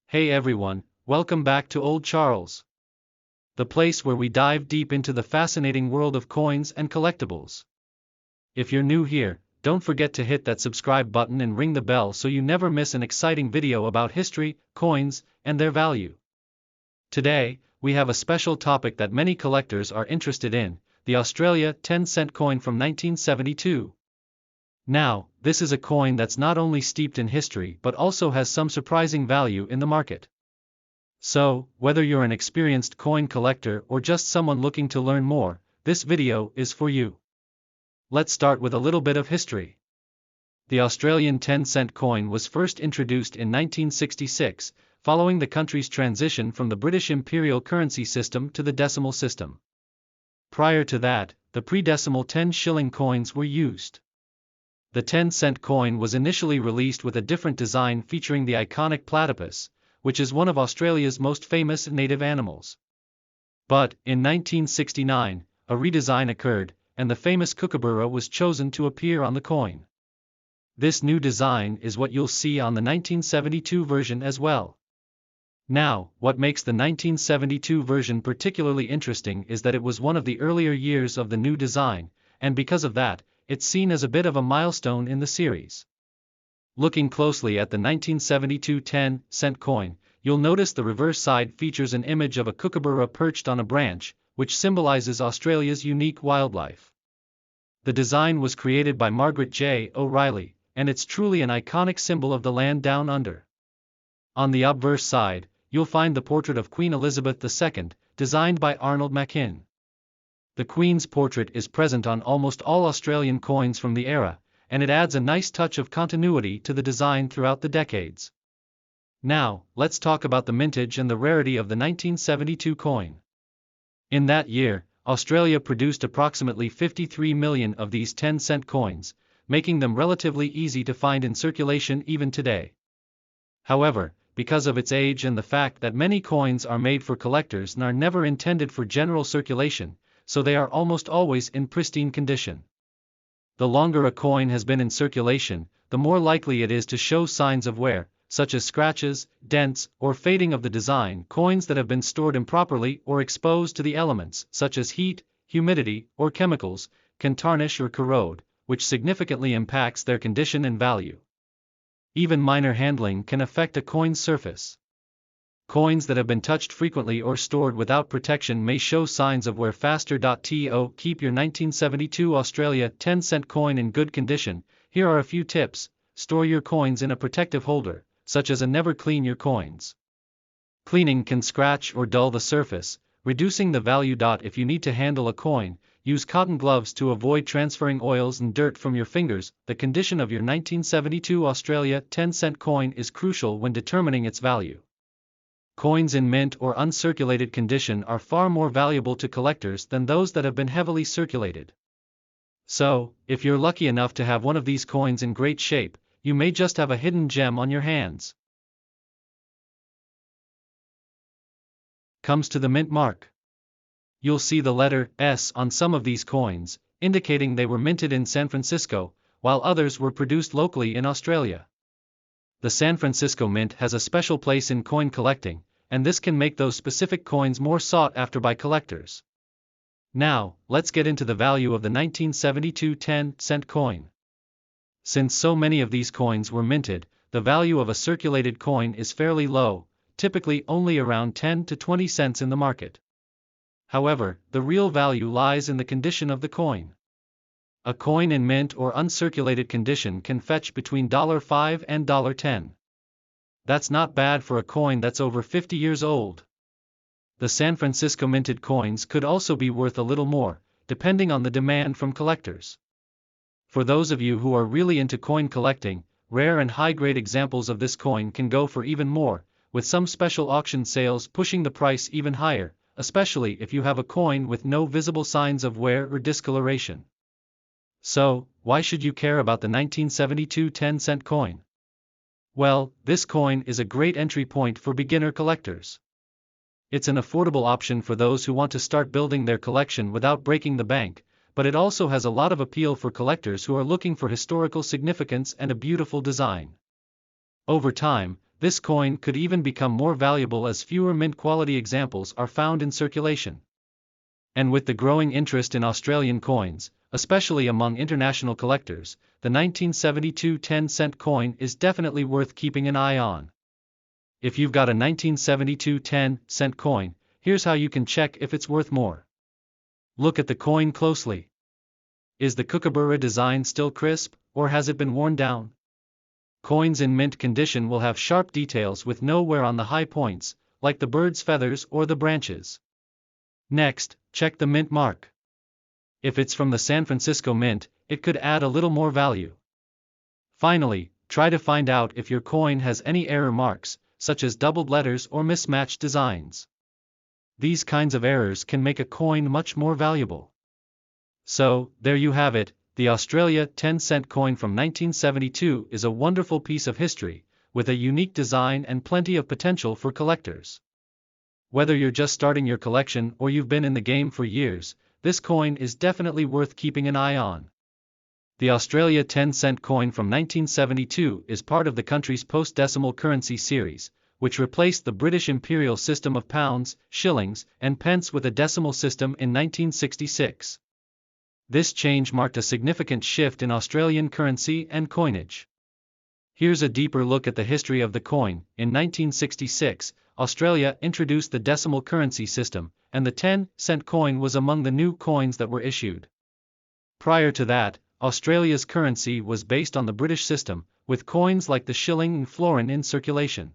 Hey everyone, welcome back to Old Charles, the place where we dive deep into the fascinating world of coins and collectibles. If you're new here, don't forget to hit that subscribe button and ring the bell so you never miss an exciting video about history, coins, and their value. Today, we have a special topic that many collectors are interested in, the Australia 10-cent coin from 1972. Now, this is a coin that's not only steeped in history but also has some surprising value in the market. So, whether you're an experienced coin collector or just someone looking to learn more, this video is for you. Let's start with a little bit of history. The Australian 10-cent coin was first introduced in 1966, following the country's transition from the British imperial currency system to the decimal system. Prior to that, the pre-decimal 10-shilling coins were used. The 10-cent coin was initially released with a different design featuring the iconic platypus, which is one of Australia's most famous native animals. But, in 1969, a redesign occurred, and the famous kookaburra was chosen to appear on the coin. This new design is what you'll see on the 1972 version as well. Now, what makes the 1972 version particularly interesting is that it was one of the earlier years of the new design, and because of that, it's seen as a bit of a milestone in the series. Looking closely at the 1972 10-cent coin, you'll notice the reverse side features an image of a kookaburra perched on a branch, which symbolizes Australia's unique wildlife. The design was created by Margaret J. O'Reilly, and it's truly an iconic symbol of the land down under. On the obverse side, you'll find the portrait of Queen Elizabeth II, designed by Arnold Machin. The Queen's portrait is present on almost all Australian coins from the era, and it adds a nice touch of continuity to the design throughout the decades. Now, let's talk about the mintage and the rarity of the 1972 coin. In that year, Australia produced approximately 53 million of these 10-cent coins, making them relatively easy to find in circulation even today. However, because of its age and the fact that many coins are made for collectors and are never intended for general circulation, so they are almost always in pristine condition. The longer a coin has been in circulation, the more likely it is to show signs of wear, such as scratches, dents, or fading of the design. Coins that have been stored improperly or exposed to the elements, such as heat, humidity, or chemicals, can tarnish or corrode, which significantly impacts their condition and value. Even minor handling can affect a coin's surface. Coins that have been touched frequently or stored without protection may show signs of wear faster. To keep your 1972 Australia 10-cent coin in good condition, here are a few tips. Store your coins in a protective holder, such as a never clean your coins. Cleaning can scratch or dull the surface, reducing the value. If you need to handle a coin, use cotton gloves to avoid transferring oils and dirt from your fingers. The condition of your 1972 Australia 10-cent coin is crucial when determining its value. Coins in mint or uncirculated condition are far more valuable to collectors than those that have been heavily circulated. So, if you're lucky enough to have one of these coins in great shape, you may just have a hidden gem on your hands. Comes to the mint mark. You'll see the letter S on some of these coins, indicating they were minted in San Francisco, while others were produced locally in Australia. The San Francisco Mint has a special place in coin collecting, and this can make those specific coins more sought after by collectors. Now, let's get into the value of the 1972 10-cent coin. Since so many of these coins were minted, the value of a circulated coin is fairly low, typically only around 10 to 20 cents in the market. However, the real value lies in the condition of the coin. A coin in mint or uncirculated condition can fetch between $5 and $10. That's not bad for a coin that's over 50 years old. The San Francisco minted coins could also be worth a little more, depending on the demand from collectors. For those of you who are really into coin collecting, rare and high-grade examples of this coin can go for even more, with some special auction sales pushing the price even higher, especially if you have a coin with no visible signs of wear or discoloration. So, why should you care about the 1972 10-cent coin? Well, this coin is a great entry point for beginner collectors. It's an affordable option for those who want to start building their collection without breaking the bank, but it also has a lot of appeal for collectors who are looking for historical significance and a beautiful design. Over time, this coin could even become more valuable as fewer mint-quality examples are found in circulation. And with the growing interest in Australian coins, especially among international collectors, the 1972 10-cent coin is definitely worth keeping an eye on. If you've got a 1972 10-cent coin, here's how you can check if it's worth more. Look at the coin closely. Is the kookaburra design still crisp, or has it been worn down? Coins in mint condition will have sharp details with no wear on the high points, like the bird's feathers or the branches. Next, check the mint mark. If it's from the San Francisco Mint, it could add a little more value. Finally, try to find out if your coin has any error marks, such as doubled letters or mismatched designs. These kinds of errors can make a coin much more valuable. So, there you have it, the Australia 10-cent coin from 1972 is a wonderful piece of history, with a unique design and plenty of potential for collectors. Whether you're just starting your collection or you've been in the game for years, this coin is definitely worth keeping an eye on. The Australia 10-cent coin from 1972 is part of the country's post-decimal currency series, which replaced the British imperial system of pounds, shillings, and pence with a decimal system in 1966. This change marked a significant shift in Australian currency and coinage. Here's a deeper look at the history of the coin. In 1966, Australia introduced the decimal currency system, and the 10-cent coin was among the new coins that were issued. Prior to that, Australia's currency was based on the British system, with coins like the shilling and florin in circulation.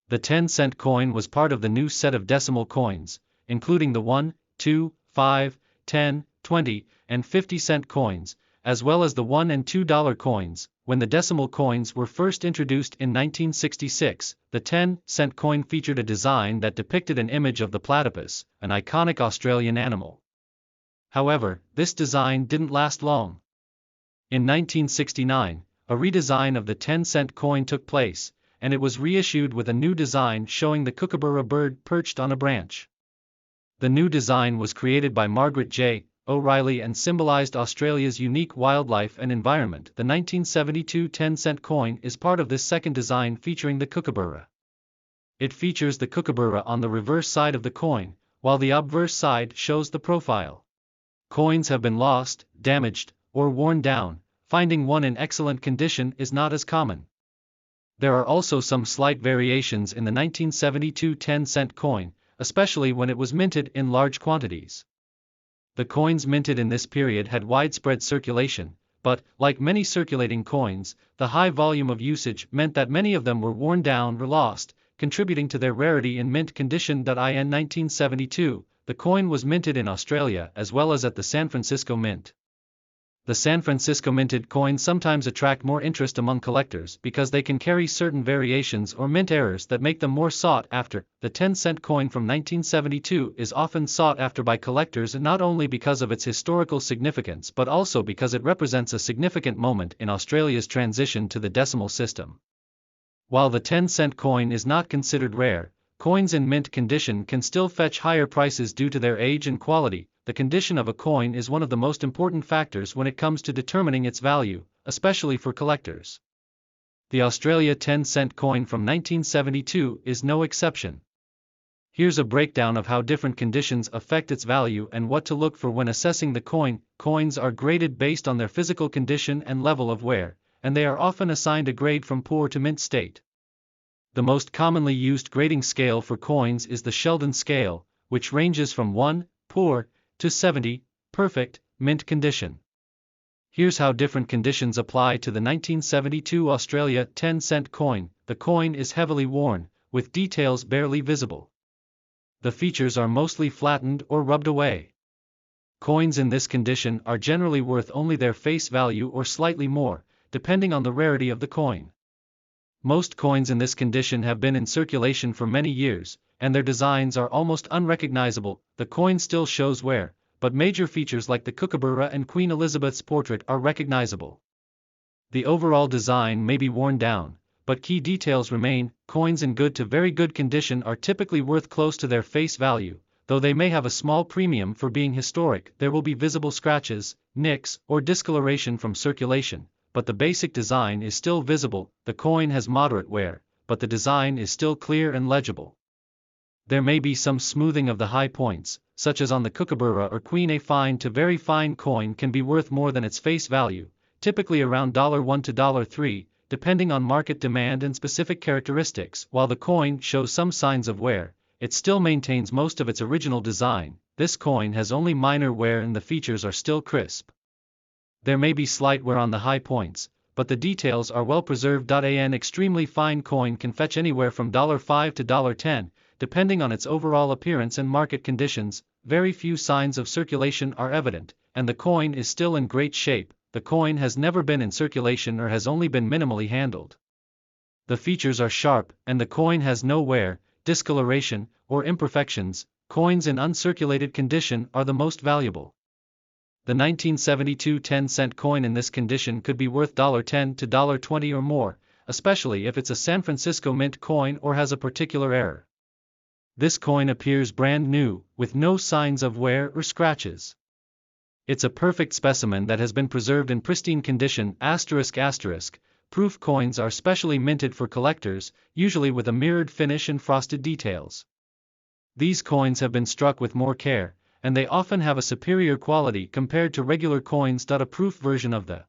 The 10-cent coin was part of the new set of decimal coins, including the 1, 2, 5, 10, 20, and 50-cent coins, as well as the $1 and $2 coins. When the decimal coins were first introduced in 1966, the 10-cent coin featured a design that depicted an image of the platypus, an iconic Australian animal. However, this design didn't last long. In 1969, a redesign of the 10-cent coin took place, and it was reissued with a new design showing the kookaburra bird perched on a branch. The new design was created by Margaret J. O'Reilly and symbolized Australia's unique wildlife and environment. The 1972 10-cent coin is part of this second design featuring the kookaburra. It features the kookaburra on the reverse side of the coin, while the obverse side shows the profile. Coins have been lost, damaged, or worn down. Finding one in excellent condition is not as common. There are also some slight variations in the 1972 10-cent coin, especially when it was minted in large quantities. The coins minted in this period had widespread circulation, but, like many circulating coins, the high volume of usage meant that many of them were worn down or lost, contributing to their rarity in mint condition. In 1972, the coin was minted in Australia as well as at the San Francisco Mint. The San Francisco minted coins sometimes attract more interest among collectors because they can carry certain variations or mint errors that make them more sought after. The 10-cent coin from 1972 is often sought after by collectors not only because of its historical significance but also because it represents a significant moment in Australia's transition to the decimal system. While the 10-cent coin is not considered rare, coins in mint condition can still fetch higher prices due to their age and quality. The condition of a coin is one of the most important factors when it comes to determining its value, especially for collectors. The Australia 10-cent coin from 1972 is no exception. Here's a breakdown of how different conditions affect its value and what to look for when assessing the coin. Coins are graded based on their physical condition and level of wear, and they are often assigned a grade from poor to mint state. The most commonly used grading scale for coins is the Sheldon scale, which ranges from 1, poor, to 70, perfect, mint condition. Here's how different conditions apply to the 1972 Australia 10-cent coin. The coin is heavily worn, with details barely visible. The features are mostly flattened or rubbed away. Coins in this condition are generally worth only their face value or slightly more, depending on the rarity of the coin. Most coins in this condition have been in circulation for many years, and their designs are almost unrecognizable. The coin still shows wear, but major features like the kookaburra and Queen Elizabeth's portrait are recognizable. The overall design may be worn down, but key details remain. Coins in good to very good condition are typically worth close to their face value, though they may have a small premium for being historic. There will be visible scratches, nicks, or discoloration from circulation, but the basic design is still visible. The coin has moderate wear, but the design is still clear and legible. There may be some smoothing of the high points, such as on the Kookaburra or Queen. A fine to very fine coin can be worth more than its face value, typically around $1 to $3, depending on market demand and specific characteristics. While the coin shows some signs of wear, it still maintains most of its original design. This coin has only minor wear and the features are still crisp. There may be slight wear on the high points, but the details are well preserved. An extremely fine coin can fetch anywhere from $5 to $10, depending on its overall appearance and market conditions. Very few signs of circulation are evident, and the coin is still in great shape. The coin has never been in circulation or has only been minimally handled. The features are sharp, and the coin has no wear, discoloration, or imperfections. Coins in uncirculated condition are the most valuable. The 1972 10-cent coin in this condition could be worth $10 to $20 or more, especially if it's a San Francisco Mint coin or has a particular error. This coin appears brand new, with no signs of wear or scratches. It's a perfect specimen that has been preserved in pristine condition. Proof coins are specially minted for collectors, usually with a mirrored finish and frosted details. These coins have been struck with more care, and they often have a superior quality compared to regular coins. A proof version of the